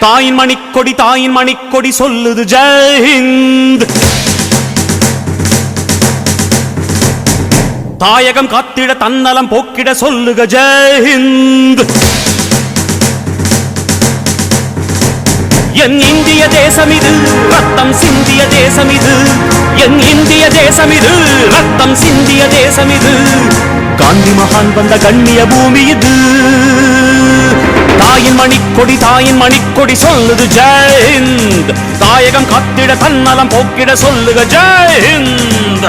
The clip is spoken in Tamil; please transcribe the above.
தாயின் மணிக்கொடி சொல்லுது ஜெய் ஹிந்த். தாயகம் காத்திட தன்னலம் போக்கிட சொல்லுக ஜெய் ஹிந்த். என் இந்திய தேசம் இது ரத்தம் சிந்திய தேசம் இது, என் இந்திய தேசம் இது ரத்தம் சிந்திய தேசம் இது, காந்தி மகான் வந்த கண்ணிய பூமி இது. தாயின் மணிக்கொடி சொல்லுது ஜெய் ஹிந்த். தாயகம் காத்திட தன்னலம் போக்கிட சொல்லுக ஜெய் ஹிந்த்.